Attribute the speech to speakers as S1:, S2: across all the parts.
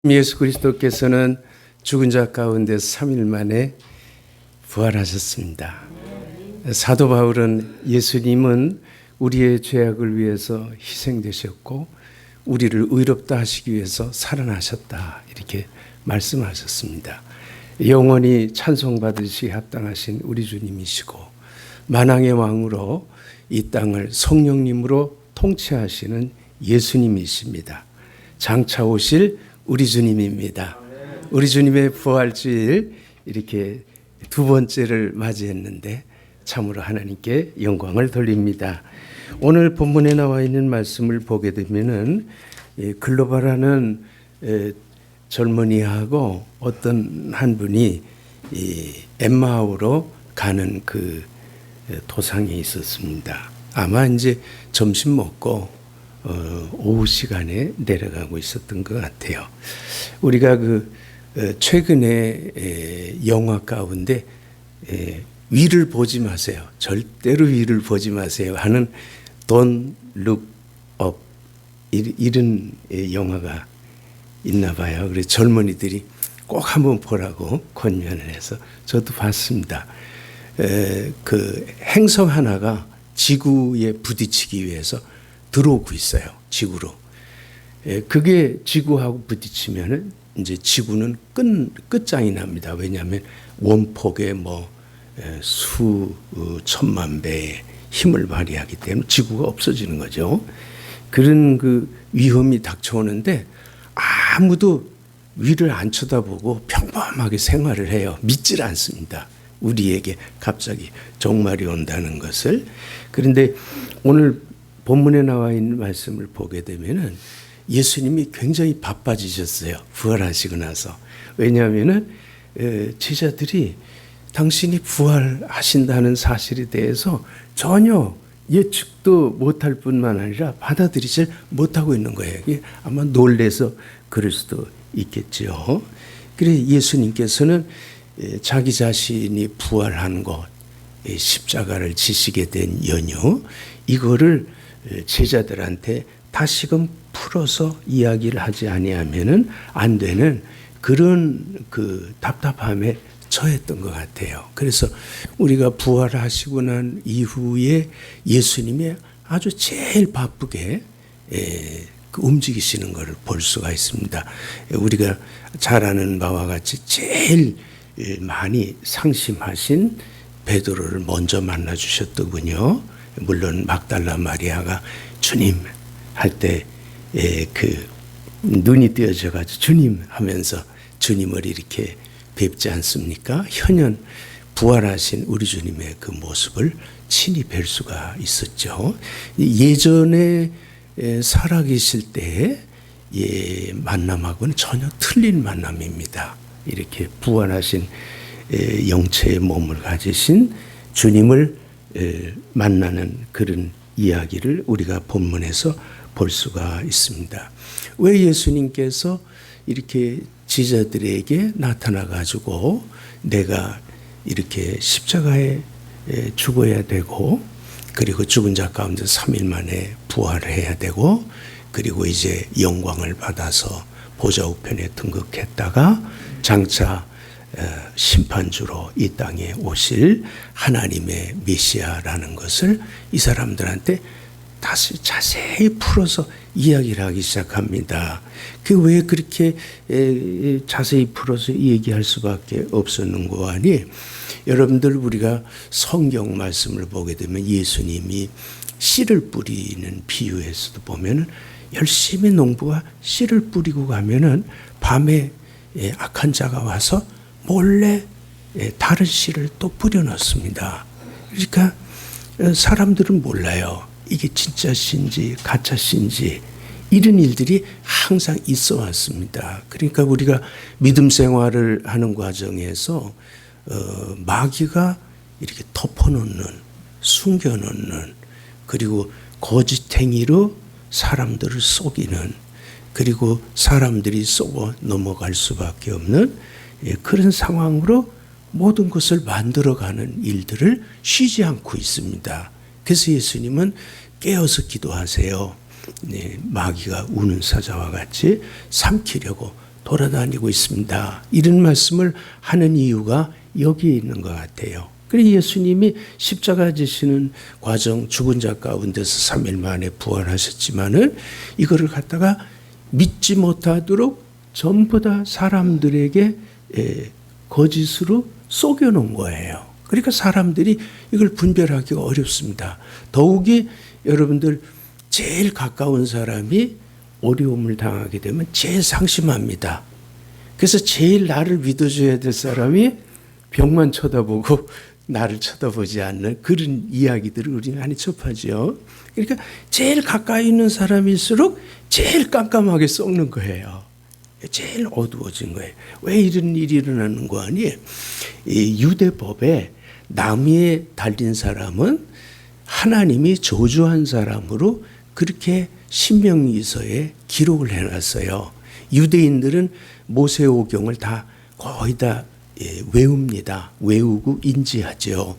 S1: 예수 그리스도께서는 죽은 자 가운데 3일 만에 부활하셨습니다. 사도 바울은 예수님은 우리의 죄악을 위해서 희생되셨고 우리를 의롭다 하시기 위해서 살아나셨다 이렇게 말씀하셨습니다. 영원히 찬송받으시기 합당하신 우리 주님이시고 만왕의 왕으로 이 땅을 성령님으로 통치하시는 예수님이십니다. 장차 오실 우리 주님입니다. 우리 주님의 부활주일 이렇게 두 번째를 맞이했는데 참으로 하나님께 영광을 돌립니다. 오늘 본문에 나와 있는 말씀을 보게 되면은 글로바라는 젊은이하고 어떤 한 분이 엠마오로 가는 그 도상에 있었습니다. 아마 이제 점심 먹고 오후 시간에 내려가고 있었던 것 같아요. 우리가 최근에 영화 가운데 위를 보지 마세요. 절대로 위를 보지 마세요 하는 Don't Look Up 이런 영화가 있나 봐요. 그래서 젊은이들이 꼭 한번 보라고 권면을 해서 저도 봤습니다. 그 행성 하나가 지구에 부딪히기 위해서 들어오고 있어요. 지구로. 그게 지구하고 부딪히면은 이제 지구는 끝장이 납니다. 왜냐하면 원폭의 수천만 배의 힘을 발휘하기 때문에 지구가 없어지는 거죠. 그런 그 위험이 닥쳐오는데 아무도 위를 안 쳐다보고 평범하게 생활을 해요. 믿질 않습니다. 우리에게 갑자기 종말이 온다는 것을. 그런데 오늘 본문에 나와 있는 말씀을 보게 되면은 예수님이 굉장히 바빠지셨어요. 부활하시고 나서. 왜냐하면은 제자들이 당신이 부활하신다는 사실에 대해서 전혀 예측도 못할 뿐만 아니라 받아들이질 못하고 있는 거예요. 아마 놀래서 그럴 수도 있겠죠. 그래 예수님께서는 자기 자신이 부활한 것, 십자가를 지시게 된 연유, 이거를 제자들한테 다시금 풀어서 이야기를 하지 아니하면은 안 되는 그런 그 답답함에 처했던 것 같아요. 그래서 우리가 부활하시고 난 이후에 예수님이 아주 제일 바쁘게 움직이시는 것을 볼 수가 있습니다. 우리가 잘 아는 바와 같이 제일 많이 상심하신 베드로를 먼저 만나 주셨더군요. 물론 막달라 마리아가 주님 할 때 그 눈이 띄어져 가지고 주님 하면서 주님을 이렇게 뵙지 않습니까? 현현 부활하신 우리 주님의 그 모습을 친히 뵐 수가 있었죠. 예전에 살아계실 때의 만남하고는 전혀 틀린 만남입니다. 이렇게 부활하신 영체의 몸을 가지신 주님을 만나는 그런 이야기를 우리가 본문에서 볼 수가 있습니다. 왜 예수님께서 이렇게 제자들에게 나타나 가지고 내가 이렇게 십자가에 죽어야 되고 그리고 죽은 자 가운데 3일 만에 부활해야 되고 그리고 이제 영광을 받아서 보좌 우편에 등극했다가 장차 심판주로 이 땅에 오실 하나님의 메시아라는 것을 이 사람들한테 다시 자세히 풀어서 이야기를 하기 시작합니다. 그 왜 그렇게 자세히 풀어서 얘기할 수밖에 없었는고 하니 여러분들 우리가 성경 말씀을 보게 되면 예수님이 씨를 뿌리는 비유에서도 보면은 열심히 농부가 씨를 뿌리고 가면은 밤에 악한 자가 와서 몰래 다른 씨를 또 뿌려 넣습니다. 그러니까 사람들은 몰라요. 이게 진짜 씨인지 가짜 씨인지 이런 일들이 항상 있어 왔습니다. 그러니까 우리가 믿음 생활을 하는 과정에서 마귀가 이렇게 덮어놓는, 숨겨놓는, 그리고 거짓행위로 사람들을 속이는, 그리고 사람들이 속아 넘어갈 수밖에 없는 그런 상황으로 모든 것을 만들어가는 일들을 쉬지 않고 있습니다. 그래서 예수님은 깨어서 기도하세요. 마귀가 우는 사자와 같이 삼키려고 돌아다니고 있습니다. 이런 말씀을 하는 이유가 여기에 있는 것 같아요. 그래서 예수님이 십자가 지시는 과정, 죽은 자 가운데서 3일 만에 부활하셨지만은 이거를 갖다가 믿지 못하도록 전부 다 사람들에게 거짓으로 속여놓은 거예요. 그러니까 사람들이 이걸 분별하기가 어렵습니다. 더욱이 여러분들 제일 가까운 사람이 어려움을 당하게 되면 제일 상심합니다. 그래서 제일 나를 믿어줘야 될 사람이 벽만 쳐다보고 나를 쳐다보지 않는 그런 이야기들을 우리 많이 접하죠. 그러니까 제일 가까이 있는 사람일수록 제일 깜깜하게 썩는 거예요. 제일 어두워진 거예요. 왜 이런 일이 일어나는 거 아니에요? 이 유대법에 나무에 달린 사람은 하나님이 저주한 사람으로 그렇게 신명기서에 기록을 해놨어요. 유대인들은 모세오경을 다 거의 다 외웁니다. 외우고 인지하죠.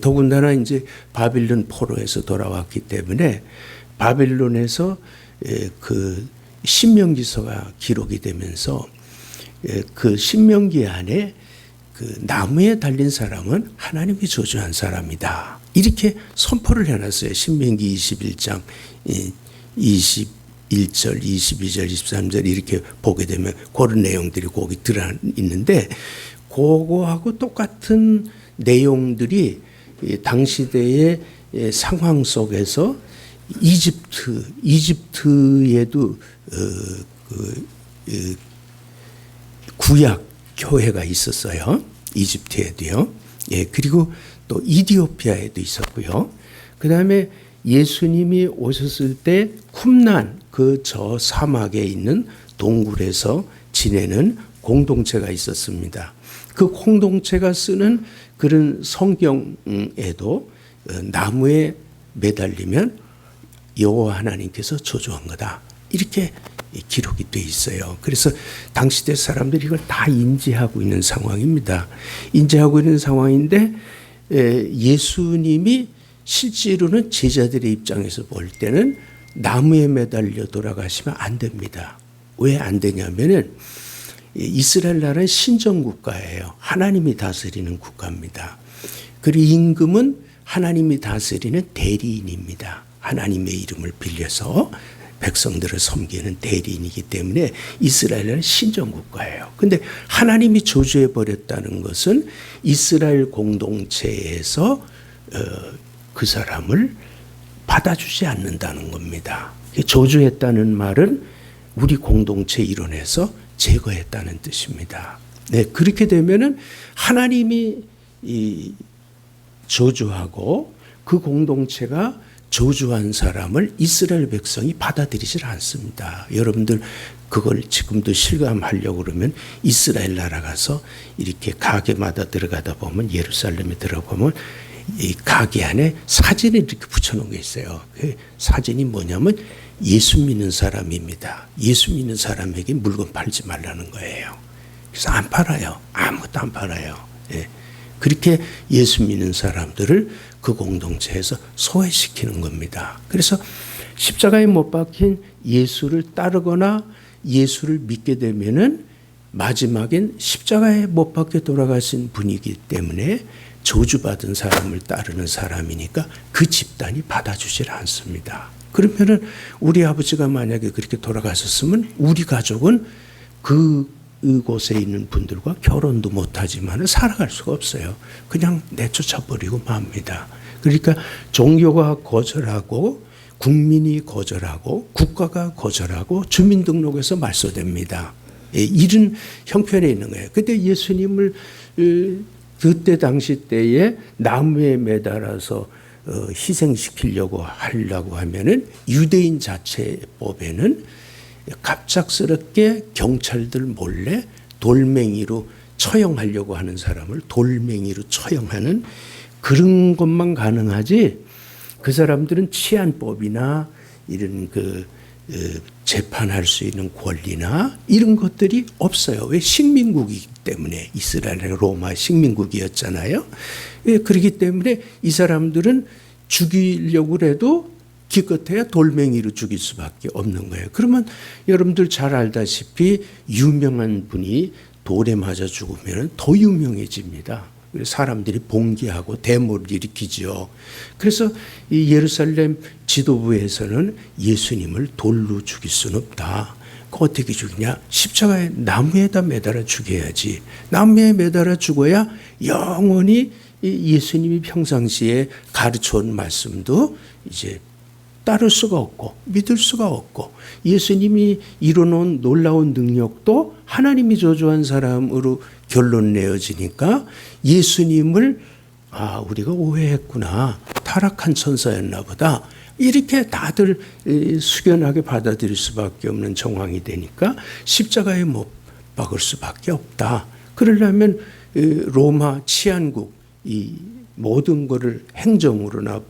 S1: 더군다나 이제 바빌론 포로에서 돌아왔기 때문에 바빌론에서 그 신명기서가 기록이 되면서 그 신명기 안에 그 나무에 달린 사람은 하나님이 저주한 사람이다. 이렇게 선포를 해놨어요. 신명기 21장 21절, 22절, 23절 이렇게 보게 되면 그런 내용들이 거기 들어있는데 그거하고 똑같은 내용들이 당시대의 상황 속에서 이집트에도 구약 교회가 있었어요. 이집트에도요. 그리고 또 이디오피아에도 있었고요. 그 다음에 예수님이 오셨을 때 쿰난 그 저 사막에 있는 동굴에서 지내는 공동체가 있었습니다. 그 공동체가 쓰는 그런 성경에도 나무에 매달리면 여호와 하나님께서 저주한 거다. 이렇게 기록이 돼 있어요. 그래서 당시대 사람들이 이걸 다 인지하고 있는 상황입니다. 인지하고 있는 상황인데 예수님이 실제로는 제자들의 입장에서 볼 때는 나무에 매달려 돌아가시면 안 됩니다. 왜 안 되냐면은 이스라엘 나라는 신정국가예요. 하나님이 다스리는 국가입니다. 그리고 임금은 하나님이 다스리는 대리인입니다. 하나님의 이름을 빌려서 백성들을 섬기는 대리인이기 때문에 이스라엘은 신정국가예요. 그런데 하나님이 저주해버렸다는 것은 이스라엘 공동체에서 그 사람을 받아주지 않는다는 겁니다. 저주했다는 말은 우리 공동체 일원에서 제거했다는 뜻입니다. 네, 그렇게 되면은 하나님이 저주하고 그 공동체가 저주한 사람을 이스라엘 백성이 받아들이질 않습니다. 여러분들 그걸 지금도 실감하려고 그러면 이스라엘 나라 가서 이렇게 가게마다 들어가다 보면 예루살렘에 들어가면 이 가게 안에 사진을 이렇게 붙여놓은 게 있어요. 그 사진이 뭐냐면 예수 믿는 사람입니다. 예수 믿는 사람에게 물건 팔지 말라는 거예요. 그래서 안 팔아요. 아무것도 안 팔아요. 그렇게 예수 믿는 사람들을 그 공동체에서 소외시키는 겁니다. 그래서 십자가에 못 박힌 예수를 따르거나 예수를 믿게 되면은 마지막엔 십자가에 못 박혀 돌아가신 분이기 때문에 저주받은 사람을 따르는 사람이니까 그 집단이 받아주질 않습니다. 그러면은 우리 아버지가 만약에 그렇게 돌아가셨으면 우리 가족은 그곳에 있는 분들과 결혼도 못하지만 살아갈 수가 없어요. 그냥 내쫓아버리고 맙니다. 그러니까 종교가 거절하고 국민이 거절하고 국가가 거절하고 주민등록에서 말소됩니다. 이런 형편에 있는 거예요. 그때 예수님을 그때 당시 때에 나무에 매달아서 희생시키려고 하려고 하면은 유대인 자체법에는 갑작스럽게 경찰들 몰래 돌멩이로 처형하려고 하는 사람을 돌멩이로 처형하는 그런 것만 가능하지 그 사람들은 치안법이나 이런 재판할 수 있는 권리나 이런 것들이 없어요. 왜? 식민국이기 때문에. 이스라엘은 로마 식민국이었잖아요. 그렇기 때문에 이 사람들은 죽이려고 해도 기껏해야 돌멩이로 죽일 수밖에 없는 거예요. 그러면 여러분들 잘 알다시피 유명한 분이 돌에 맞아 죽으면 더 유명해집니다. 사람들이 봉기하고 데모를 일으키죠. 그래서 이 예루살렘 지도부에서는 예수님을 돌로 죽일 수는 없다. 어떻게 죽이냐? 십자가에 나무에다 매달아 죽여야지. 나무에 매달아 죽어야 영원히 예수님이 평상시에 가르쳐온 말씀도 이제 따를 수가 없고 믿을 수가 없고 예수님이 이뤄놓은 놀라운 능력도 하나님이 저주한 사람으로 결론 내어지니까 예수님을 우리가 오해했구나. 타락한 천사였나 보다. 이렇게 다들 숙연하게 받아들일 수밖에 없는 정황이 되니까 십자가에 못 박을 수밖에 없다. 그러려면 로마 치안국 이 모든 것을 행정으로나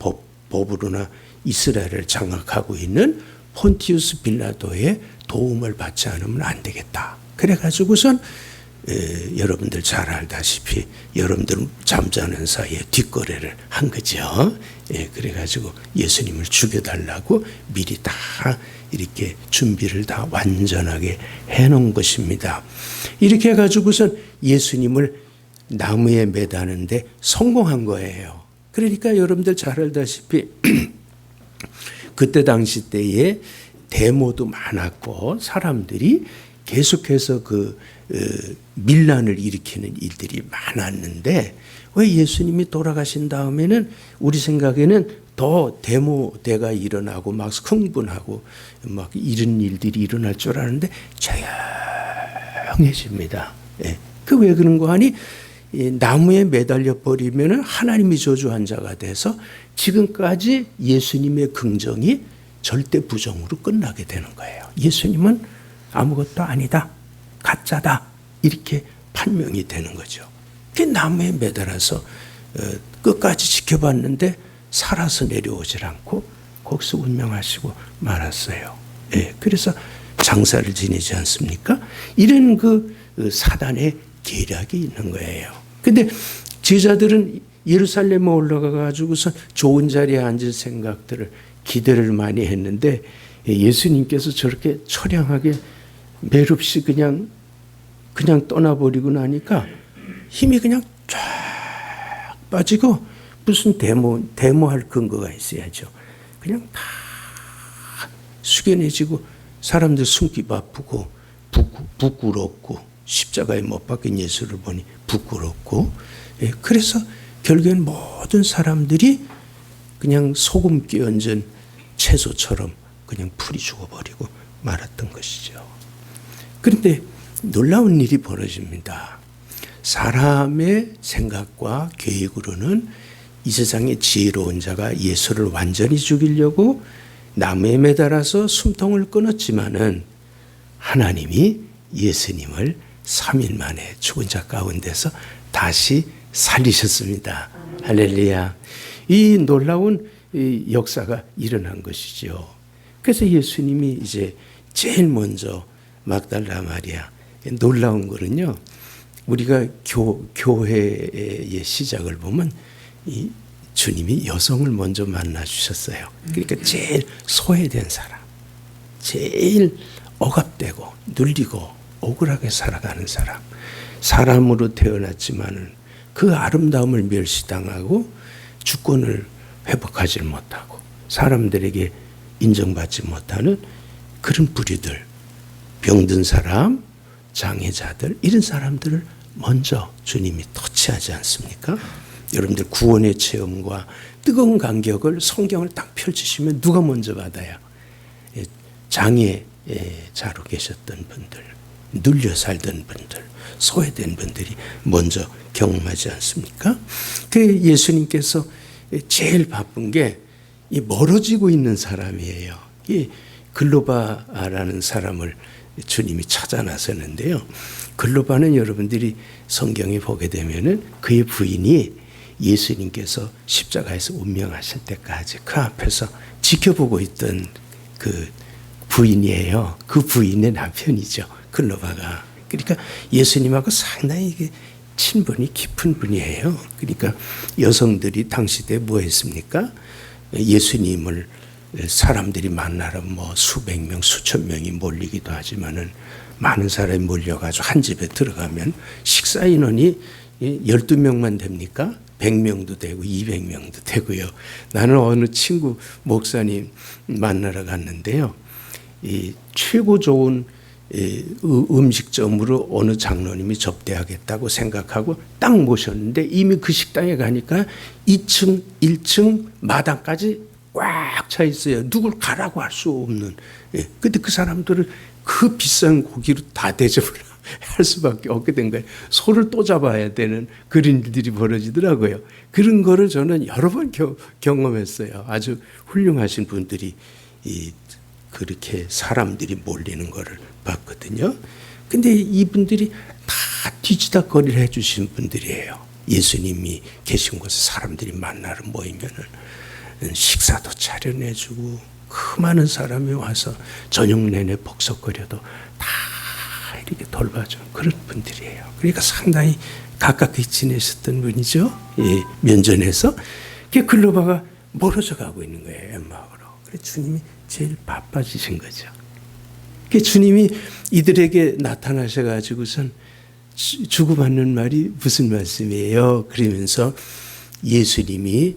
S1: 법으로나 이스라엘을 장악하고 있는 폰티우스 빌라도의 도움을 받지 않으면 안 되겠다. 그래가지고선 여러분들 잘 알다시피 여러분들 잠자는 사이에 뒷거래를 한 거죠. 그래가지고 예수님을 죽여달라고 미리 다 이렇게 준비를 다 완전하게 해놓은 것입니다. 이렇게 해가지고선 예수님을 나무에 매다는데 성공한 거예요. 그러니까 여러분들 잘 알다시피 그때 당시 때에 데모도 많았고 사람들이 계속해서 밀란을 일으키는 일들이 많았는데 왜 예수님이 돌아가신 다음에는 우리 생각에는 더 데모대가 일어나고 막 흥분하고 막 이런 일들이 일어날 줄 알았는데 조용해집니다. 그 왜 그런 거 하니? 나무에 매달려 버리면 하나님이 저주한 자가 돼서 지금까지 예수님의 긍정이 절대 부정으로 끝나게 되는 거예요. 예수님은 아무것도 아니다. 가짜다. 이렇게 판명이 되는 거죠. 그 나무에 매달아서 끝까지 지켜봤는데 살아서 내려오질 않고 거기서 운명하시고 말았어요. 그래서 장사를 지내지 않습니까? 이런 사단의 계략이 있는 거예요. 근데 제자들은 예루살렘에 올라가 가지고서 좋은 자리에 앉을 생각들을 기대를 많이 했는데 예수님께서 저렇게 처량하게 매롭시 그냥 떠나버리고 나니까 힘이 그냥 쫙 빠지고 무슨 데모할 근거가 있어야죠. 그냥 다 숙연해지고 사람들 숨기 바쁘고 부끄럽고 십자가에 못 박힌 예수를 보니 부끄럽고 그래서 결국엔 모든 사람들이 그냥 소금 끼얹은 채소처럼 그냥 풀이 죽어버리고 말았던 것이죠. 그런데 놀라운 일이 벌어집니다. 사람의 생각과 계획으로는 이 세상의 지혜로운 자가 예수를 완전히 죽이려고 나무에 매달아서 숨통을 끊었지만은 하나님이 예수님을 3일 만에 죽은 자 가운데서 다시 살리셨습니다. 할렐루야. 이 놀라운 역사가 일어난 것이죠. 그래서 예수님이 이제 제일 먼저 막달라 마리아, 놀라운 거는요, 우리가 교회의 시작을 보면 이 주님이 여성을 먼저 만나 주셨어요. 그러니까 제일 소외된 사람, 제일 억압되고 눌리고 억울하게 살아가는 사람, 사람으로 태어났지만은 그 아름다움을 멸시당하고 주권을 회복하지 못하고 사람들에게 인정받지 못하는 그런 부류들, 병든 사람, 장애자들, 이런 사람들을 먼저 주님이 터치하지 않습니까? 여러분들 구원의 체험과 뜨거운 감격을 성경을 딱 펼치시면 누가 먼저 받아요? 장애자로 계셨던 분들, 눌려 살던 분들, 소외된 분들이 먼저 경험하지 않습니까? 그 예수님께서 제일 바쁜 게 이 멀어지고 있는 사람이에요. 이 글로바라는 사람을 주님이 찾아 나섰는데요. 글로바는 여러분들이 성경에 보게 되면은 그의 부인이 예수님께서 십자가에서 운명하실 때까지 그 앞에서 지켜보고 있던 그 부인이에요. 그 부인의 남편이죠. 글로바가. 그러니까 예수님하고 상당히 이게 친분이 깊은 분이에요. 그러니까 여성들이 당시 때 뭐 했습니까? 예수님을 사람들이 만나러 뭐 수백 명, 수천 명이 몰리기도 하지만은 많은 사람이 몰려가지고 한 집에 들어가면 식사 인원이 12명만 됩니까? 100명도 되고 200명도 되고요. 나는 어느 친구 목사님 만나러 갔는데요. 이 최고 좋은 음식점으로 어느 장로님이 접대하겠다고 생각하고 딱 모셨는데 이미 그 식당에 가니까 2층, 1층 마당까지 꽉 차 있어요. 누굴 가라고 할 수 없는. 근데 그 사람들을 그 비싼 고기로 다 대접을 할 수밖에 없게 된 거예요. 소를 또 잡아야 되는 그런 일들이 벌어지더라고요. 그런 거를 저는 여러 번 경험했어요. 아주 훌륭하신 분들이 그렇게 사람들이 몰리는 거를 봤거든요. 근데 이분들이 다 뒤지다거리를 해주신 분들이에요. 예수님이 계신 곳에 사람들이 만나러 모이면은 식사도 차려내주고 그 많은 사람이 와서 저녁 내내 복석거려도 다 이렇게 돌봐주는 그런 분들이에요. 그러니까 상당히 가깝게 지내셨던 분이죠. 예, 면전에서. 글로바가 멀어져 가고 있는 거예요. 엠마오로. 그래서 주님이 제일 바빠지신 거죠. 주님이 이들에게 나타나셔가지고선 주고받는 말이 무슨 말씀이에요? 그러면서 예수님이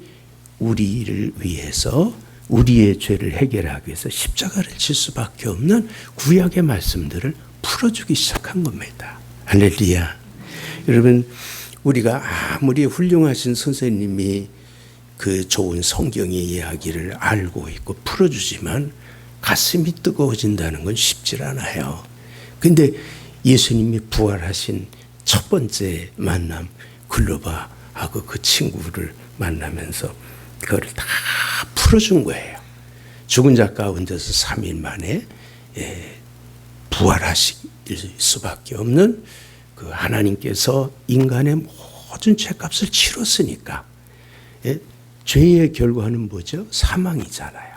S1: 우리를 위해서 우리의 죄를 해결하기 위해서 십자가를 질 수밖에 없는 구약의 말씀들을 풀어주기 시작한 겁니다. 할렐루야. 여러분, 우리가 아무리 훌륭하신 선생님이 그 좋은 성경의 이야기를 알고 있고 풀어주지만 가슴이 뜨거워진다는 건 쉽지 않아요. 근데 예수님이 부활하신 첫 번째 만남, 글로바하고 그 친구를 만나면서 그걸 다 풀어준 거예요. 죽은 자 가운데서 3일 만에 부활하실 수밖에 없는 그 하나님께서 인간의 모든 죄값을 치렀으니까 죄의 결과는 뭐죠? 사망이잖아요.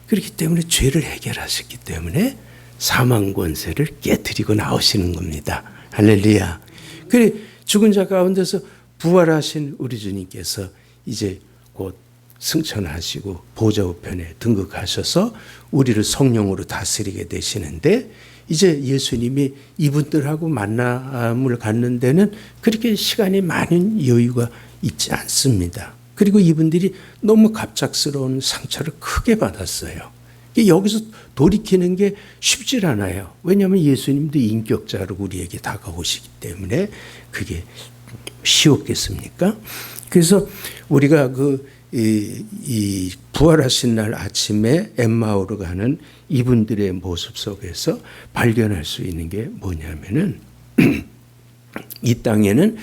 S1: 그렇기 때문에 죄를 해결하셨기 때문에 사망 권세를 깨뜨리고 나오시는 겁니다. 할렐루야. 그래 죽은 자 가운데서 부활하신 우리 주님께서 이제 곧 승천하시고 보좌 우편에 등극하셔서 우리를 성령으로 다스리게 되시는데 이제 예수님이 이분들하고 만남을 갖는 데는 그렇게 시간이 많은 여유가 있지 않습니다. 그리고 이분들이 너무 갑작스러운 상처를 크게 받았어요. 여기서 돌이키는 게 쉽지 않아요. 왜냐하면 예수님도 인격자로 우리에게 다가오시기 때문에 그게 쉬웠겠습니까? 그래서 우리가 이 부활하신 날 아침에 엠마오로 가는 이분들의 모습 속에서 발견할 수 있는 게 뭐냐면은 이 땅에는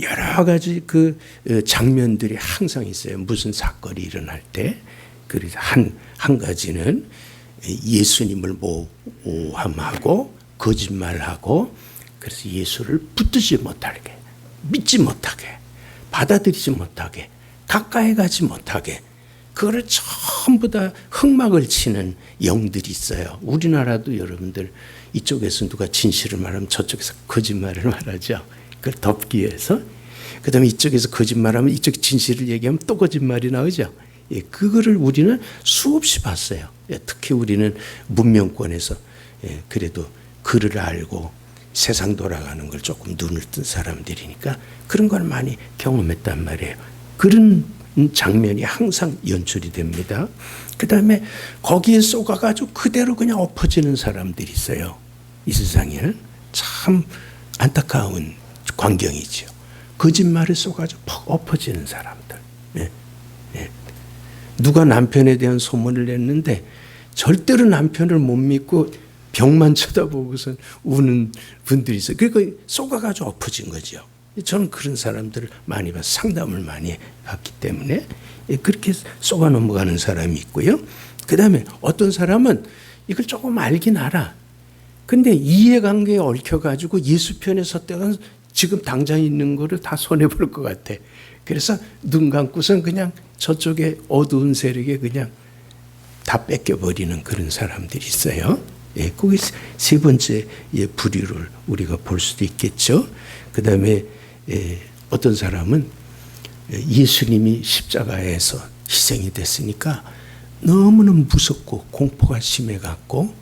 S1: 여러 가지 그 장면들이 항상 있어요. 무슨 사건이 일어날 때. 그래서 한 가지는 예수님을 모함하고 거짓말하고 그래서 예수를 붙들지 못하게, 믿지 못하게, 받아들이지 못하게, 가까이 가지 못하게 그거를 전부 다 흑막을 치는 영들이 있어요. 우리나라도 여러분들 이쪽에서 누가 진실을 말하면 저쪽에서 거짓말을 말하죠. 그걸 덮기 위해서. 그 다음에 이쪽에서 거짓말하면 이쪽 진실을 얘기하면 또 거짓말이 나오죠. 예, 그거를 우리는 수없이 봤어요. 예, 특히 우리는 문명권에서 그래도 글을 알고 세상 돌아가는 걸 조금 눈을 뜬 사람들이니까 그런 걸 많이 경험했단 말이에요. 그런 장면이 항상 연출이 됩니다. 그 다음에 거기에 쏘가가지고 그대로 그냥 엎어지는 사람들이 있어요. 이 세상에는 참 안타까운 광경이죠. 거짓말에 쏘가지고 퍽 엎어지는 사람들. 네. 네. 누가 남편에 대한 소문을 냈는데 절대로 남편을 못 믿고 벽만 쳐다보고선 우는 분들이 있어요. 그러니까 쏘가가지고 엎어진 거죠. 저는 그런 사람들을 많이 봐서 상담을 많이 했기 때문에 그렇게 쏘가 넘어가는 사람이 있고요. 그 다음에 어떤 사람은 이걸 조금 알긴 알아. 근데 이해관계에 얽혀가지고 예수 편에 섰다가 지금 당장 있는 거를 다 손해볼 것 같아. 그래서 눈 감고선 그냥 저쪽에 어두운 세력에 그냥 다 뺏겨버리는 그런 사람들이 있어요. 예, 그게 세 번째 부류를 우리가 볼 수도 있겠죠. 그 다음에 어떤 사람은 예수님이 십자가에서 희생이 됐으니까 너무너무 무섭고 공포가 심해갖고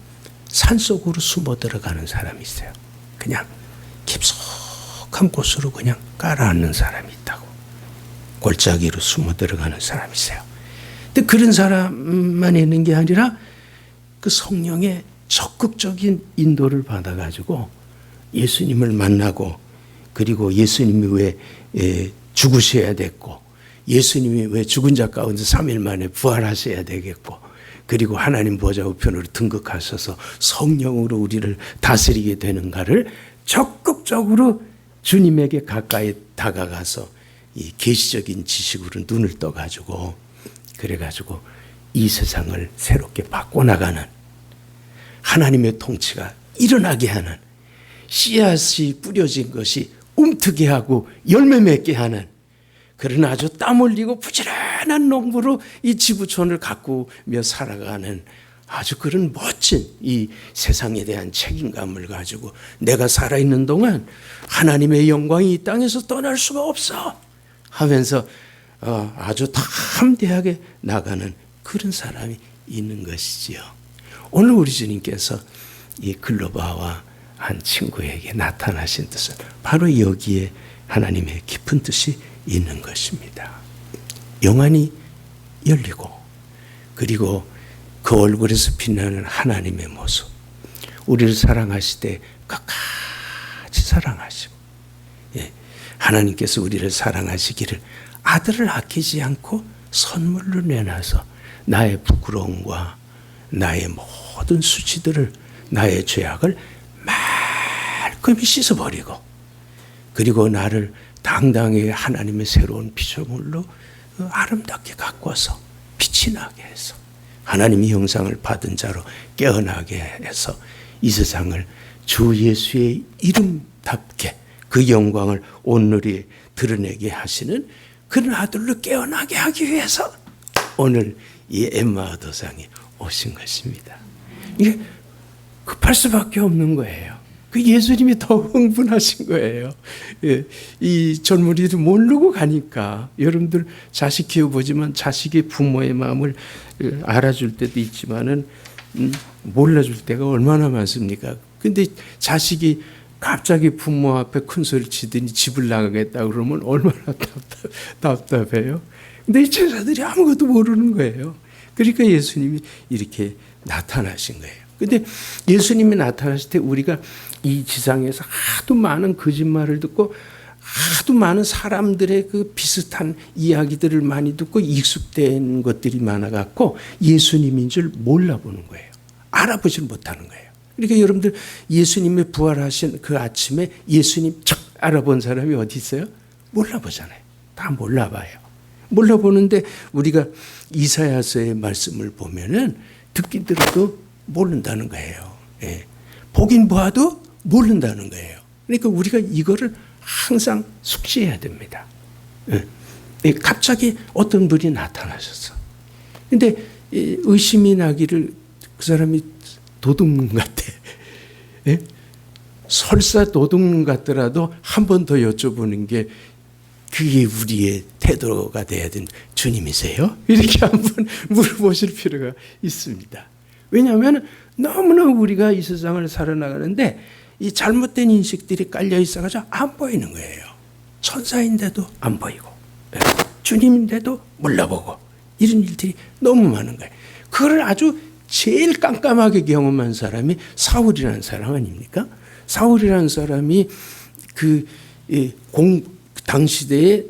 S1: 산속으로 숨어 들어가는 사람이 있어요. 그냥 깊숙한 곳으로 그냥 깔아앉는 사람이 있다고. 골짜기로 숨어 들어가는 사람이 있어요. 근데 그런 사람만 있는 게 아니라 그 성령의 적극적인 인도를 받아가지고 예수님을 만나고, 그리고 예수님이 왜 죽으셔야 됐고, 예수님이 왜 죽은 자 가운데 3일 만에 부활하셔야 되겠고, 그리고 하나님 보좌 우편으로 등극하셔서 성령으로 우리를 다스리게 되는가를 적극적으로 주님에게 가까이 다가가서 이 계시적인 지식으로 눈을 떠가지고, 그래가지고 이 세상을 새롭게 바꿔나가는, 하나님의 통치가 일어나게 하는, 씨앗이 뿌려진 것이 움트게 하고 열매 맺게 하는 그런 아주 땀 흘리고 부지런한 농부로 이 지구촌을 가꾸며 살아가는 아주 그런 멋진 이 세상에 대한 책임감을 가지고 내가 살아있는 동안 하나님의 영광이 이 땅에서 떠날 수가 없어 하면서 아주 담대하게 나가는 그런 사람이 있는 것이지요. 오늘 우리 주님께서 이 글로바와 한 친구에게 나타나신 뜻은 바로 여기에 하나님의 깊은 뜻이 있는 것입니다. 영안이 열리고, 그리고 그 얼굴에서 빛나는 하나님의 모습, 우리를 사랑하실 때 끝까지 사랑하시고, 하나님께서 우리를 사랑하시기를 아들을 아끼지 않고 선물로 내놔서 나의 부끄러움과 나의 모든 수치들을, 나의 죄악을 말끔히 씻어버리고, 그리고 나를 당당히 하나님의 새로운 피조물로 아름답게 가꿔서 빛이 나게 해서 하나님의 형상을 받은 자로 깨어나게 해서 이 세상을 주 예수의 이름답게 그 영광을 온누리 드러내게 하시는 그런 아들로 깨어나게 하기 위해서 오늘 이 엠마오 도상에 오신 것입니다. 이게 급할 수밖에 없는 거예요. 그 예수님이 더 흥분하신 거예요. 이 젊은이들 모르고 가니까, 여러분들 자식 키워보지만 자식이 부모의 마음을 알아줄 때도 있지만은 몰라줄 때가 얼마나 많습니까? 근데 자식이 갑자기 부모 앞에 큰 소리 치더니 집을 나가겠다 그러면 얼마나 답답해요. 근데 이 제자들이 아무것도 모르는 거예요. 그러니까 예수님이 이렇게 나타나신 거예요. 근데 예수님이 나타났을 때 우리가 이 지상에서 하도 많은 거짓말을 듣고 하도 많은 사람들의 그 비슷한 이야기들을 많이 듣고 익숙된 것들이 많아갖고 예수님인 줄 몰라보는 거예요. 알아보질 못하는 거예요. 그러니까 여러분들 예수님의 부활하신 그 아침에 예수님 척 알아본 사람이 어디 있어요? 몰라보잖아요. 다 몰라봐요. 몰라보는데 우리가 이사야서의 말씀을 보면은 듣긴 들어도 모른다는 거예요. 보긴 보아도 모른다는 거예요. 그러니까 우리가 이거를 항상 숙지해야 됩니다. 갑자기 어떤 분이 나타나셨어. 근데 의심이 나기를 그 사람이 도둑놈 같아. 설사 도둑놈 같더라도 한 번 더 여쭤보는 게 그게 우리의 태도가 돼야 되는, 주님이세요? 이렇게 한번 물어보실 필요가 있습니다. 왜냐하면 너무나 우리가 이 세상을 살아나가는데 이 잘못된 인식들이 깔려 있어가지고 안 보이는 거예요. 천사인데도 안 보이고, 주님인데도 몰라보고, 이런 일들이 너무 많은 거예요. 그걸 아주 제일 깜깜하게 경험한 사람이 사울이라는 사람 아닙니까? 사울이라는 사람이 당시대에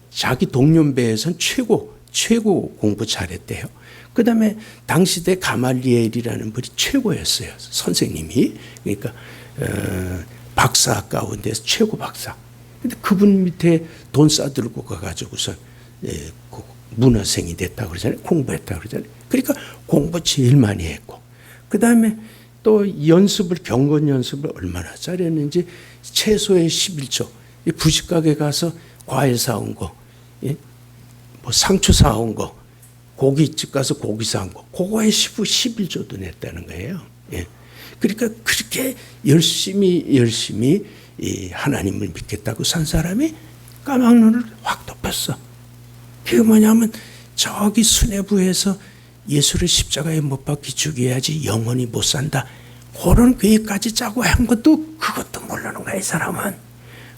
S1: 자기 동년배에선 최고 공부 잘했대요. 그 다음에 당시대 가말리엘이라는 분이 최고였어요. 선생님이. 그러니까 박사 가운데서 최고 박사. 근데 그분 밑에 돈 싸들고 가가지고서 문화생이 됐다고 그러잖아요. 공부했다고 그러잖아요. 그러니까 공부 제일 많이 했고, 그 다음에 또 경건 연습을 얼마나 잘했는지 최소의 11조. 부식가게 가서 과일 사온 거, 뭐 상추 사온 거, 고깃집 가서 고기 사온 거, 그거에 11조도 냈다는 거예요. 그러니까 그렇게 열심히 이 하나님을 믿겠다고 산 사람이 까막 눈을 확 덮었어. 그게 뭐냐면 저기 수뇌부에서 예수를 십자가에 못 박히 죽여야지 영원히 못 산다. 그런 계획까지 짜고 한 것도 그것도 모르는 거야, 이 사람은.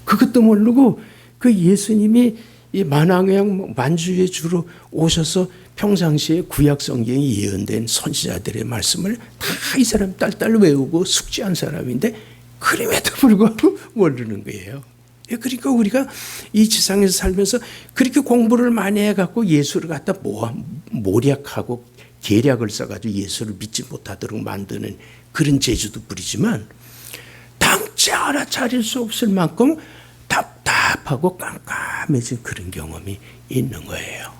S1: 그것도 모르고 그 예수님이 이 만왕의 만주의 주로 오셔서 평상시에 구약 성경에 예언된 선지자들의 말씀을 다 이 사람 딸딸 외우고 숙지한 사람인데 그럼에도 불구하고 모르는 거예요. 그러니까 우리가 이 지상에서 살면서 그렇게 공부를 많이 해갖고 예수를 갖다 모략하고 계략을 써가지고 예수를 믿지 못하도록 만드는 그런 재주도 부리지만 당체 알아차릴 수 없을 만큼 답답하고 깜깜해진 그런 경험이 있는 거예요.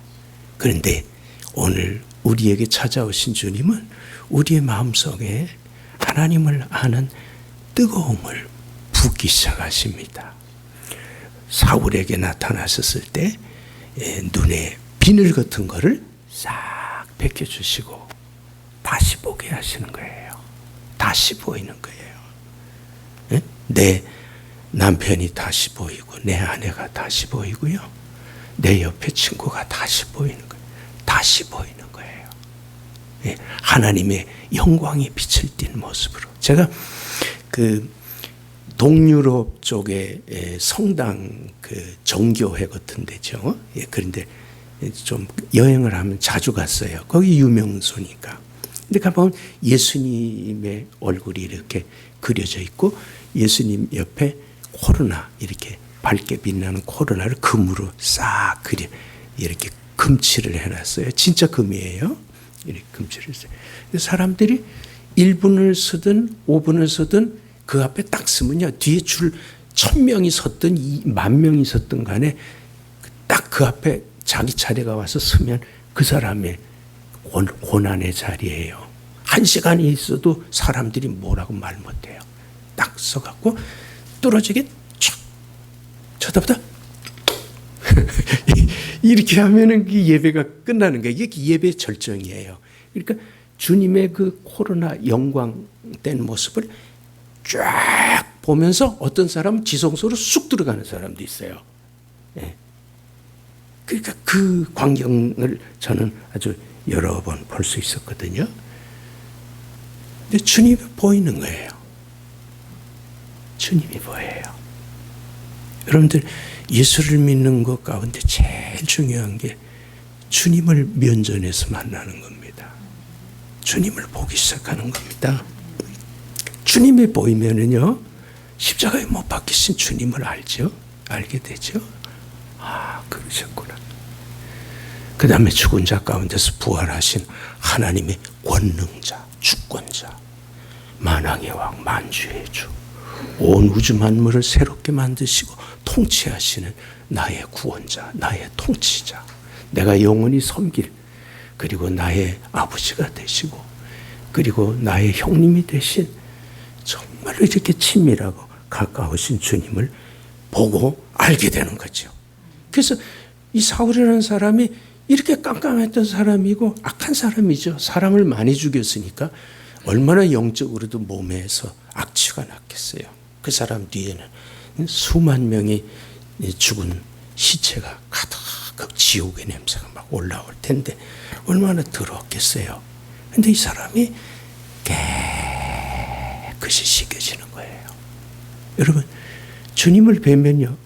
S1: 그런데 오늘 우리에게 찾아오신 주님은 우리의 마음속에 하나님을 아는 뜨거움을 붓기 시작하십니다. 사울에게 나타나셨을 때 눈에 비늘 같은 거를 싹 벗겨주시고 다시 보게 하시는 거예요. 다시 보이는 거예요. 내 남편이 다시 보이고 내 아내가 다시 보이고요. 내 옆에 친구가 다시 보이는 거예요. 다시 보이는 거예요. 하나님의 영광의 빛을 띤 모습으로. 제가 그 동유럽 쪽에 성당 그 정교회 같은 데죠. 그런데 좀 여행을 하면 자주 갔어요. 거기 유명소니까. 근데 가보면 예수님의 얼굴이 이렇게 그려져 있고 예수님 옆에 코로나 이렇게 밝게 빛나는 코로나를 금으로 싹 그려 이렇게 금칠을 해놨어요. 진짜 금이에요. 이렇게 금칠을 했어요. 사람들이 1분을 쓰든 5분을 쓰든 그 앞에 딱 쓰면요. 뒤에 줄 1000명이 섰든 10,000명이 섰든 간에 딱 그 앞에 자기 차례가 와서 서면 그 사람의 고난의 자리예요. 1시간이 있어도 사람들이 뭐라고 말 못해요. 딱 서갖고 뚫어지게 촥 쳐다보다 이렇게 하면은 그 예배가 끝나는 거예요. 이게 예배 절정이에요. 그러니까 주님의 그 코로나 영광된 모습을 쫙 보면서 어떤 사람은 지성소로 쑥 들어가는 사람도 있어요. 예. 그러니까 그 광경을 저는 아주 여러 번 볼 수 있었거든요. 근데 주님이 보이는 거예요. 주님이 보여요. 여러분들 예수를 믿는 것 가운데 제일 중요한 게 주님을 면전에서 만나는 겁니다. 주님을 보기 시작하는 겁니다. 주님이 보이면은요, 십자가에 못 박히신 주님을 알죠? 알게 되죠? 아, 그러셨구나. 그 다음에 죽은 자 가운데서 부활하신 하나님의 권능자, 주권자, 만왕의 왕, 만주의 주, 온 우주 만물을 새롭게 만드시고 통치하시는 나의 구원자, 나의 통치자, 내가 영원히 섬길, 그리고 나의 아버지가 되시고, 그리고 나의 형님이 되신 정말로 이렇게 친밀하고 가까우신 주님을 보고 알게 되는 거죠. 그래서 이 사울이라는 사람이 이렇게 깜깜했던 사람이고 악한 사람이죠. 사람을 많이 죽였으니까 얼마나 영적으로도 몸에서 악취가 났겠어요. 그 사람 뒤에는 수만 명이 죽은 시체가 가득 지옥의 냄새가 막 올라올 텐데 얼마나 더럽겠어요. 그런데 이 사람이 깨끗이 씻겨지는 거예요. 여러분, 주님을 뵈면요,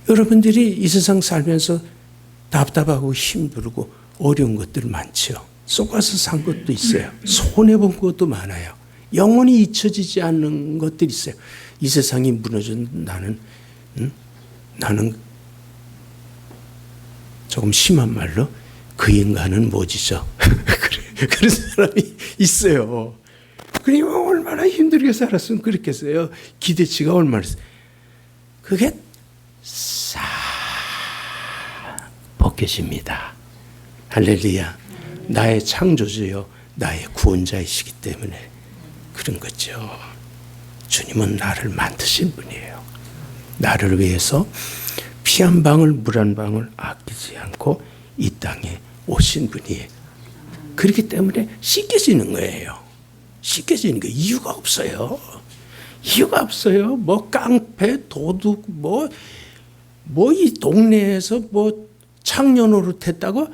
S1: 여러분들이 이 세상 살면서 답답하고 힘들고 어려운 것들 많죠. 속아서 산 것도 있어요. 손해본 것도 많아요. 영원히 잊혀지지 않는 것들이 있어요. 이 세상이 무너진 나는 조금 심한 말로 그 인간은 뭐지죠? 그런 사람이 있어요. 그러니까 얼마나 힘들게 살았으면 그렇겠어요. 기대치가 얼마나 있어요. 그게 싹 벗겨집니다. 할렐루야. 나의 창조주요 나의 구원자이시기 때문에 그런 거죠. 주님은 나를 만드신 분이에요. 나를 위해서 피 한 방울 물 한 방울 아끼지 않고 이 땅에 오신 분이에요. 그렇기 때문에 씻겨지는 거예요. 씻겨지는 거 이유가 없어요. 이유가 없어요. 뭐 깡패, 도둑, 뭐 이 동네에서 뭐 창녀 노릇했다고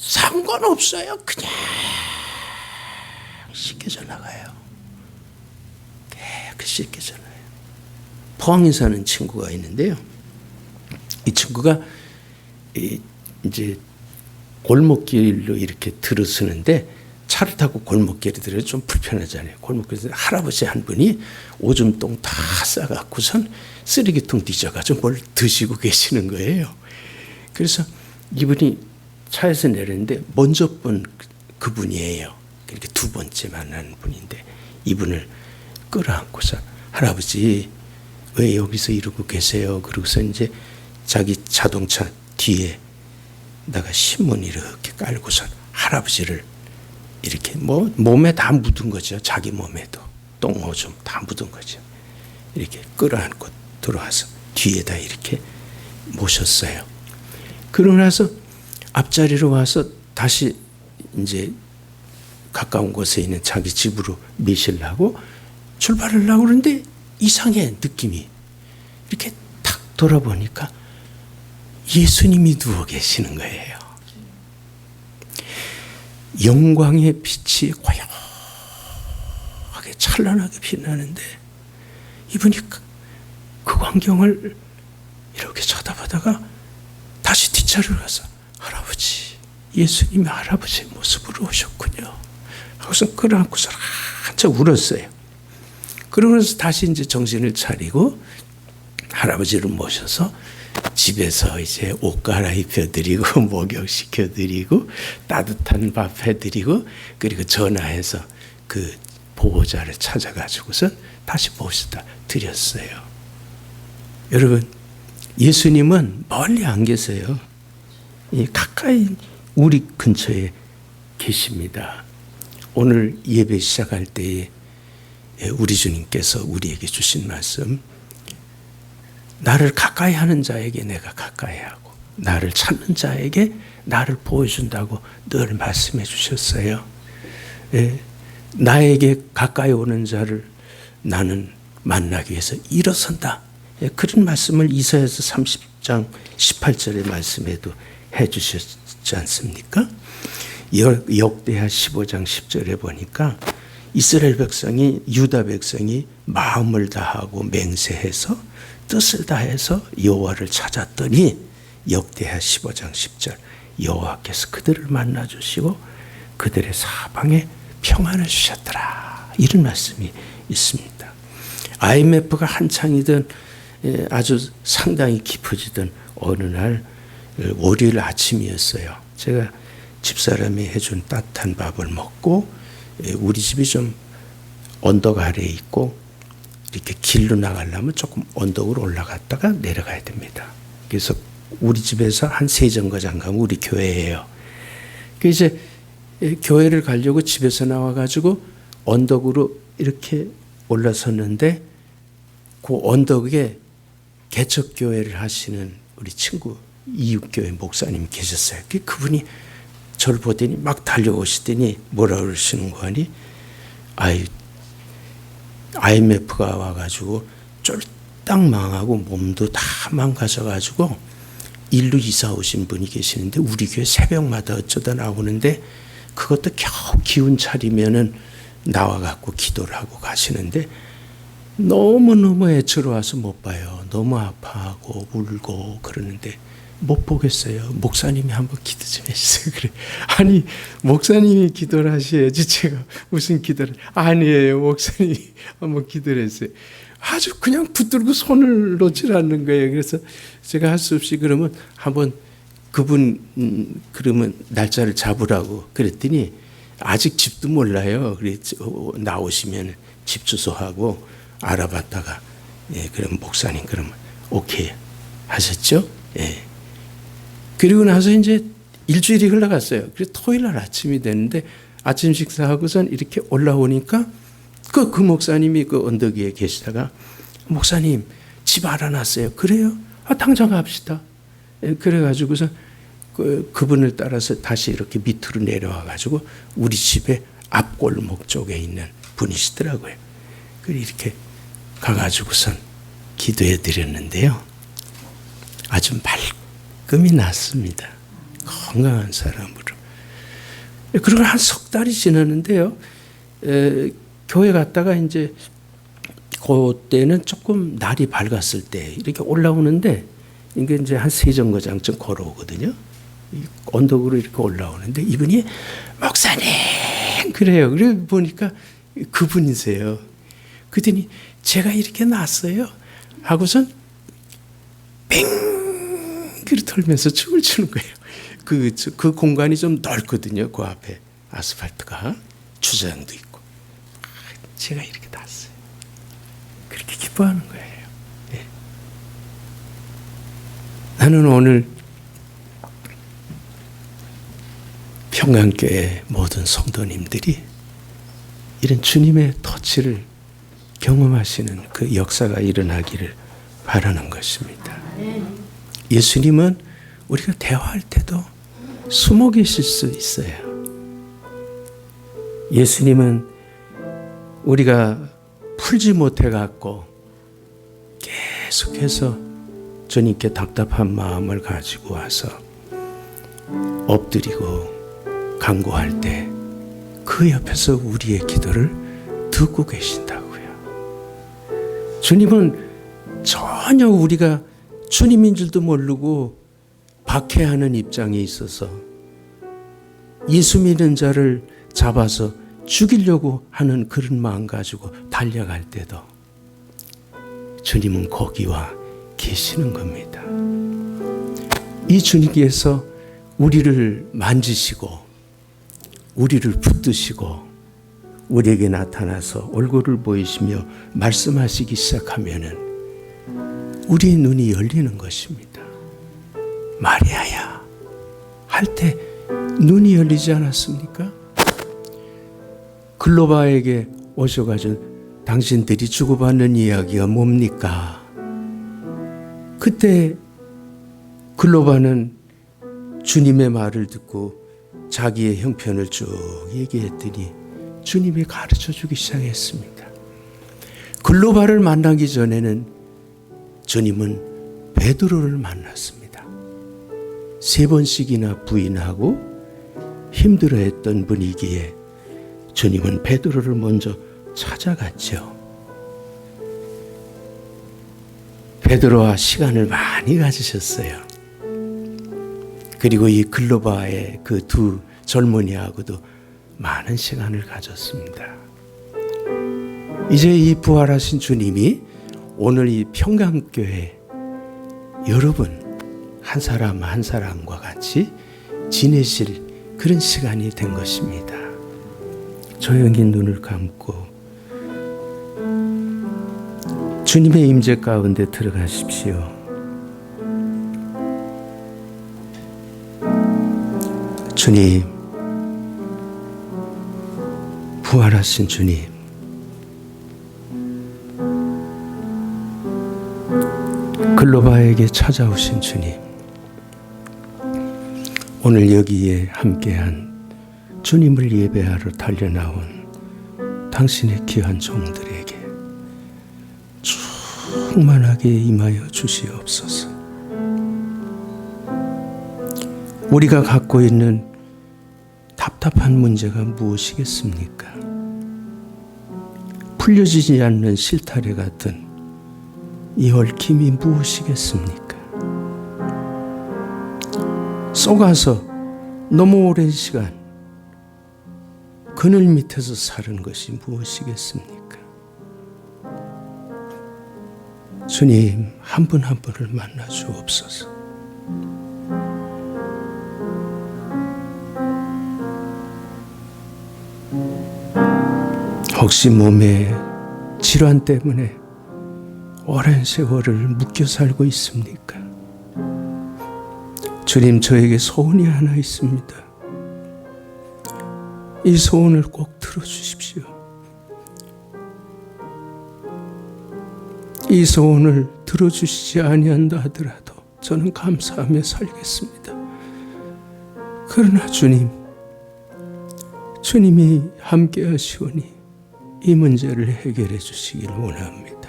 S1: 상관없어요. 그냥 씻겨져 나가요. 깨끗이 씻겨져 나가요. 포항에 사는 친구가 있는데요. 이 친구가 이제 골목길로 이렇게 들어서는데 차를 타고 골목길에 들어서 좀 불편하잖아요. 골목길에서 할아버지 한 분이 오줌똥 다 싸갖고선 쓰레기통 뒤져가지고 뭘 드시고 계시는 거예요. 그래서 이분이 차에서 내렸는데 먼저 본 그분이에요. 그러니까 두 번째 만난 분인데 이분을 끌어안고서 할아버지 왜 여기서 이러고 계세요? 그러고서 이제 자기 자동차 뒤에다가 신문 이렇게 깔고서 할아버지를 이렇게 뭐 몸에 다 묻은 거죠. 자기 몸에도 똥 오줌 다 묻은 거죠. 이렇게 끌어안고 들어와서 뒤에다 이렇게 모셨어요. 그러고 나서 앞자리로 와서 다시 이제 가까운 곳에 있는 자기 집으로 미시려고 출발을 하려고 그러는데 이상해 느낌이. 이렇게 탁 돌아보니까 예수님이 누워 계시는 거예요. 영광의 빛이 고요하게 찬란하게 빛나는데 이분이 그 광경을 이렇게 쳐다보다가 다시 뒷자리로 가서 할아버지, 예수님이 할아버지의 모습으로 오셨군요. 하고서 끌어안고서 한참 울었어요. 그러면서 다시 이제 정신을 차리고 할아버지를 모셔서 집에서 이제 옷 갈아입혀드리고 목욕시켜드리고 따뜻한 밥 해드리고 그리고 전화해서 그 보호자를 찾아가지고서 다시 모시다 드렸어요. 여러분, 예수님은 멀리 안 계세요. 가까이 우리 근처에 계십니다. 오늘 예배 시작할 때에 우리 주님께서 우리에게 주신 말씀, 나를 가까이 하는 자에게 내가 가까이 하고 나를 찾는 자에게 나를 보여준다고 늘 말씀해 주셨어요. 나에게 가까이 오는 자를 나는 만나기 위해서 일어선다. 그런 말씀을 이사야서 30장 18절의 말씀에도 해 주셨지 않습니까? 역대하 15장 10절에 보니까 이스라엘 백성이 유다 백성이 마음을 다하고 맹세해서 뜻을 다해서 여호와를 찾았더니 역대하 15장 10절 여호와께서 그들을 만나 주시고 그들의 사방에 평안을 주셨더라. 이런 말씀이 있습니다. IMF가 한창이던 아주 상당히 깊어지던 어느 날 월요일 아침이었어요. 제가 집사람이 해준 따뜻한 밥을 먹고 우리 집이 좀 언덕 아래에 있고 이렇게 길로 나가려면 조금 언덕으로 올라갔다가 내려가야 됩니다. 그래서 우리 집에서 한 3정거장 가면 우리 교회예요. 그래서 이제 교회를 가려고 집에서 나와가지고 언덕으로 이렇게 올라섰는데 그 언덕에 개척교회를 하시는 우리 친구 이웃교회 목사님이 계셨어요. 그분이 저를 보더니 막 달려오시더니 뭐라 그러시는 거 아니? IMF가 와가지고 쫄딱 망하고 몸도 다 망가져가지고 일로 이사 오신 분이 계시는데 우리 교회 새벽마다 어쩌다 나오는데 그것도 겨우 기운 차리면은 나와갖고 기도를 하고 가시는데 너무너무 애처로워서 못 봐요. 너무 아파하고 울고 그러는데 못 보겠어요. 목사님이 한번 기도 좀 해주세요. 그래. 아니, 목사님이 기도를 하셔야지 제가 무슨 기도를. 아니에요. 목사님이 한번 기도를 했어요. 아주 그냥 붙들고 손을 놓질 않는 거예요. 그래서 제가 할 수 없이 그러면 한번 그분 그러면 날짜를 잡으라고 그랬더니 아직 집도 몰라요. 그래서 나오시면 집 주소하고 알아봤다가 그럼 목사님 그러면 오케이 하셨죠? 예. 그리고 나서 이제 일주일이 흘러갔어요. 그래서 토요일 날 아침이 됐는데 아침 식사하고선 이렇게 올라오니까 그 목사님이 그 언덕 위에 계시다가 목사님 집 알아놨어요. 그래요? 당장 갑시다. 그래가지고서 그분을 따라서 다시 이렇게 밑으로 내려와가지고 우리 집의 앞골목 쪽에 있는 분이시더라고요. 그래서 이렇게 가가지고선 기도해 드렸는데요. 아주 말끔히 났습니다. 건강한 사람으로 그리고 한 석 달이 지났는데요. 교회 갔다가 이제 그때는 조금 날이 밝았을 때 이렇게 올라오는데 이게 이제 한 세 정거장쯤 걸어오거든요. 언덕으로 이렇게 올라오는데 이분이 목사님 그래요. 그래 보니까 그분이세요. 그랬더니 제가 이렇게 났어요. 하고선 빙그리 털면서 춤을 추는 거예요. 그 공간이 좀 넓거든요. 그 앞에 아스팔트가 주차장도 있고. 제가 이렇게 났어요. 그렇게 기뻐하는 거예요. 네. 나는 오늘 평강교회 모든 성도님들이 이런 주님의 터치를 경험하시는 그 역사가 일어나기를 바라는 것입니다. 예수님은 우리가 대화할 때도 숨어 계실 수 있어요. 예수님은 우리가 풀지 못해 갖고 계속해서 주님께 답답한 마음을 가지고 와서 엎드리고 간구할 때 그 옆에서 우리의 기도를 듣고 계신다고요. 주님은 전혀 우리가 주님인 줄도 모르고 박해하는 입장에 있어서 예수 믿는 자를 잡아서 죽이려고 하는 그런 마음 가지고 달려갈 때도 주님은 거기와 계시는 겁니다. 이 주님께서 우리를 만지시고 우리를 붙드시고 우리에게 나타나서 얼굴을 보이시며 말씀하시기 시작하면은 우리의 눈이 열리는 것입니다. 마리아야 할 때 눈이 열리지 않았습니까? 글로바에게 오셔가지고 당신들이 주고받는 이야기가 뭡니까? 그때 글로바는 주님의 말을 듣고 자기의 형편을 쭉 얘기했더니 주님이 가르쳐 주기 시작했습니다. 글로바를 만나기 전에는 주님은 베드로를 만났습니다. 3번씩이나 부인하고 힘들어했던 분위기에 주님은 베드로를 먼저 찾아갔죠. 베드로와 시간을 많이 가지셨어요. 그리고 이 글로바의 그 두 젊은이하고도 많은 시간을 가졌습니다. 이제 이 부활하신 주님이 오늘 이 평강교회 여러분 한 사람 한 사람과 같이 지내실 그런 시간이 된 것입니다. 조용히 눈을 감고 주님의 임재 가운데 들어가십시오. 주님, 부활하신 주님, 글로바에게 찾아오신 주님, 오늘 여기에 함께한 주님을 예배하러 달려나온 당신의 귀한 종들에게 충만하게 임하여 주시옵소서. 우리가 갖고 있는 답답한 문제가 무엇이겠습니까? 풀려지지 않는 실타래 같은 이 얽힘이 무엇이겠습니까? 속아서 너무 오랜 시간 그늘 밑에서 사는 것이 무엇이겠습니까? 주님, 한 분 한 분을 만나 주옵소서. 혹시 몸에 질환 때문에 오랜 세월을 묶여 살고 있습니까? 주님, 저에게 소원이 하나 있습니다. 이 소원을 꼭 들어주십시오. 이 소원을 들어주시지 아니한다 하더라도 저는 감사하며 살겠습니다. 그러나 주님이 함께 하시오니 이 문제를 해결해 주시길 원합니다.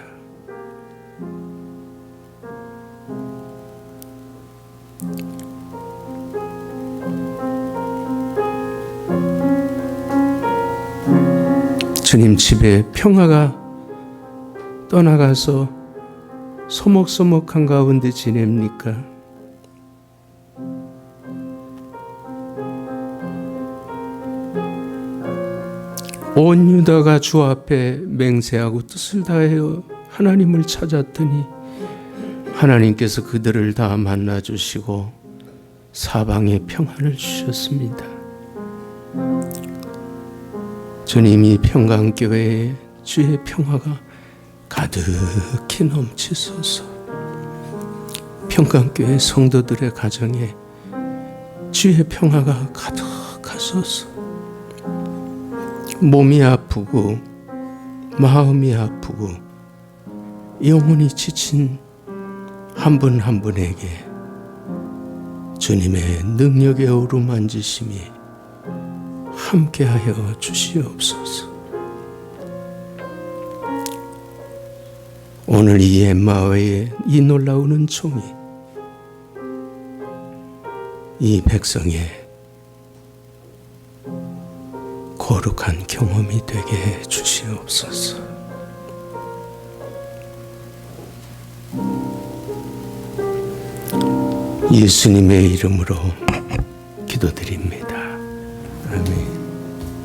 S1: 주님 집에 평화가 떠나가서 소목소목한 가운데 지냅니까? 온 유다가 주 앞에 맹세하고 뜻을 다하여 하나님을 찾았더니 하나님께서 그들을 다 만나주시고 사방에 평안을 주셨습니다. 주님이 평강교회에 주의 평화가 가득히 넘치소서. 평강교회 성도들의 가정에 주의 평화가 가득하소서. 몸이 아프고 마음이 아프고 영혼이 지친 한 분 한 분에게 주님의 능력의 어루만지심이 함께하여 주시옵소서. 오늘 이 엠마오의 이 놀라운 은총이 이 백성의 거룩한 경험이 되게 해 주시옵소서. 예수님의 이름으로 기도드립니다. 아멘.